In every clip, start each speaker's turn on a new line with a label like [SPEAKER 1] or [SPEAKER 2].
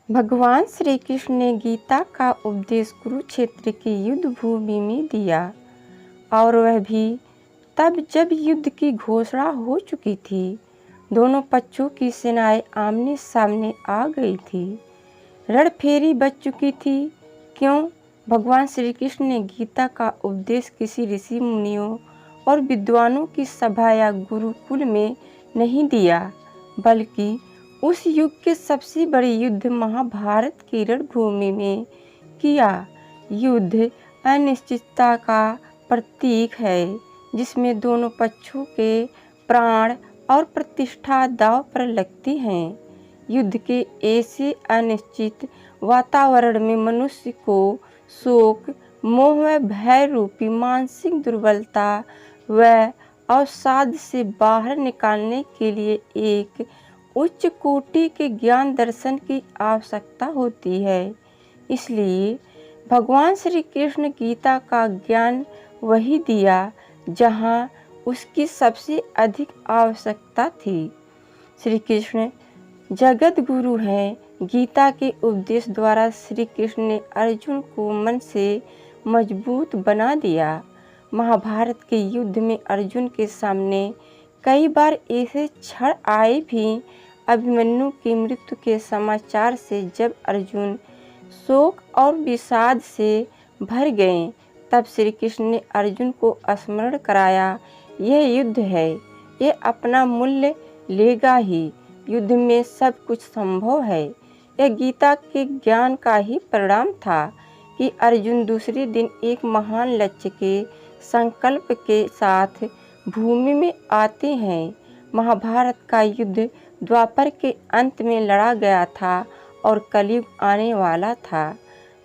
[SPEAKER 1] भगवान श्री कृष्ण ने गीता का उपदेश कुरुक्षेत्र की युद्ध भूमि में दिया और वह भी तब जब युद्ध की घोषणा हो चुकी थी। दोनों पक्षों की सेनाएं आमने सामने आ गई थी। रणफेरी बच चुकी थी। क्यों? भगवान श्री कृष्ण ने गीता का उपदेश किसी ऋषि मुनियों और विद्वानों की सभा या गुरुकुल में नहीं दिया, बल्कि उस युग के सबसे बड़े युद्ध महाभारत की रणभूमि में किया। युद्ध अनिश्चितता का प्रतीक है, जिसमें दोनों पक्षों के प्राण और प्रतिष्ठा दांव पर लगती हैं। युद्ध के ऐसे अनिश्चित वातावरण में मनुष्य को शोक, मोह व भय रूपी मानसिक दुर्बलता व अवसाद से बाहर निकालने के लिए एक उच्च कोटि के ज्ञान दर्शन की आवश्यकता होती है। इसलिए भगवान श्री कृष्ण गीता का ज्ञान वही दिया जहाँ उसकी सबसे अधिक आवश्यकता थी। श्री कृष्ण जगत गुरु हैं। गीता के उपदेश द्वारा श्री कृष्ण ने अर्जुन को मन से मजबूत बना दिया। महाभारत के युद्ध में अर्जुन के सामने कई बार ऐसे क्षण आए भी। अभिमन्यु की मृत्यु के समाचार से जब अर्जुन शोक और विषाद से भर गए, तब श्री कृष्ण ने अर्जुन को स्मरण कराया, यह युद्ध है, यह अपना मूल्य लेगा ही। युद्ध में सब कुछ संभव है। यह गीता के ज्ञान का ही परिणाम था कि अर्जुन दूसरे दिन एक महान लक्ष्य के संकल्प के साथ भूमि में आते हैं। महाभारत का युद्ध द्वापर के अंत में लड़ा गया था और कलयुग आने वाला था।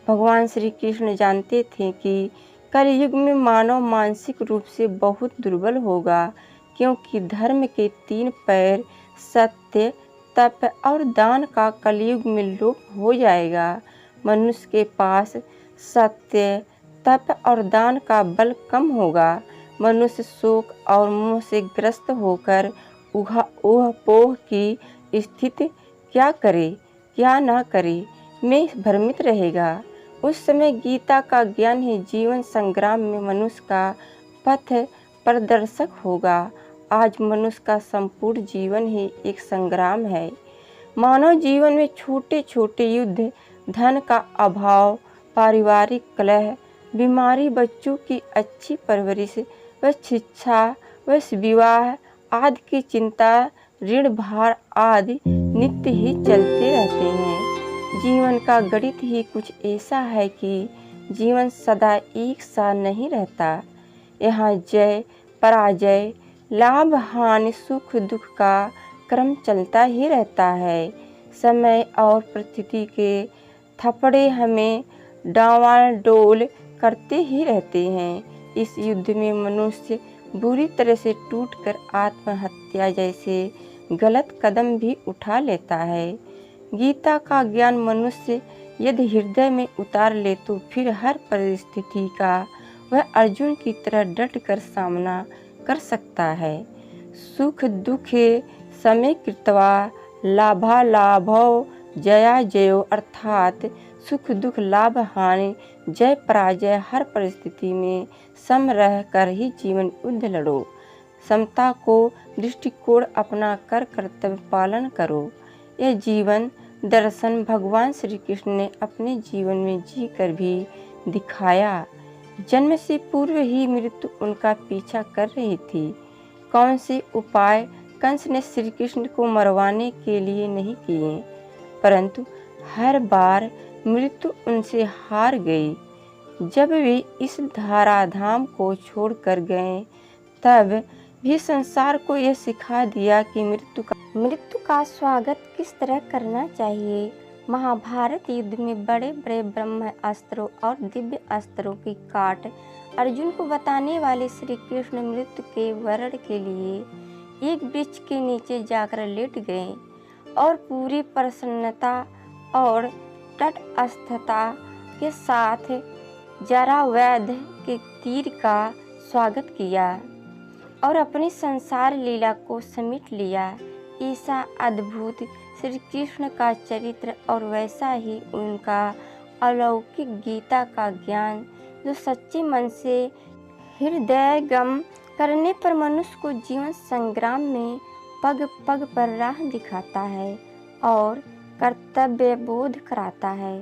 [SPEAKER 1] भगवान श्री कृष्ण जानते थे कि कलयुग में मानव मानसिक रूप से बहुत दुर्बल होगा, क्योंकि धर्म के 3 पैर सत्य, तप और दान का कलयुग में लोप हो जाएगा। मनुष्य के पास सत्य, तप और दान का बल कम होगा। मनुष्य शोक और मोह से ग्रस्त होकर ऊह-पोह की स्थिति क्या करे क्या ना करे में भ्रमित रहेगा। उस समय गीता का ज्ञान ही जीवन संग्राम में मनुष्य का पथ प्रदर्शक होगा। आज मनुष्य का संपूर्ण जीवन ही एक संग्राम है। मानव जीवन में छोटे छोटे युद्ध, धन का अभाव, पारिवारिक कलह, बीमारी, बच्चों की अच्छी परवरिश व शिक्षा व विवाह आदि की चिंता, ऋण भार आदि नित्य ही चलते रहते हैं। जीवन का गणित ही कुछ ऐसा है कि जीवन सदा एक सा नहीं रहता। यहाँ जय पराजय, लाभ हानि, सुख दुख का क्रम चलता ही रहता है। समय और परिस्थिति के थपड़े हमें डांवाडोल करते ही रहते हैं। इस युद्ध में मनुष्य बुरी तरह से टूटकर आत्महत्या जैसे गलत कदम भी उठा लेता है। गीता का ज्ञान मनुष्य यदि हृदय में उतार ले तो फिर हर परिस्थिति का वह अर्जुन की तरह डट कर सामना कर सकता है। सुख दुख समय कृत्वा लाभालाभौ जया जयो, अर्थात सुख दुख लाभ हानि जय पराजय हर परिस्थिति में सम रह कर ही जीवन युद्ध लड़ो। समता को दृष्टिकोण अपना कर कर्तव्य पालन करो। यह जीवन दर्शन भगवान श्री कृष्ण ने अपने जीवन में जी कर भी दिखाया। जन्म से पूर्व ही मृत्यु उनका पीछा कर रही थी। कौन से उपाय कंस ने श्री कृष्ण को मरवाने के लिए नहीं किए, परंतु हर बार मृत्यु उनसे हार गई। जब वे इस धराधाम को छोड़कर गए, तब भी संसार को यह सिखा दिया कि मृत्यु का स्वागत किस तरह करना चाहिए। महाभारत युद्ध में बड़े बड़े ब्रह्म अस्त्रों और दिव्य अस्त्रों की काट अर्जुन को बताने वाले श्री कृष्ण मृत्यु के वरण के लिए एक वृक्ष के नीचे जाकर लेट गए और पूरी प्रसन्नता और तटस्थता के साथ जरावैध के तीर का स्वागत किया और अपनी संसार लीला को समेट लिया। ऐसा अद्भुत श्री कृष्ण का चरित्र और वैसा ही उनका अलौकिक गीता का ज्ञान, जो सच्चे मन से हृदयंगम करने पर मनुष्य को जीवन संग्राम में पग पग पर राह दिखाता है और कर्तव्य बोध कराता है।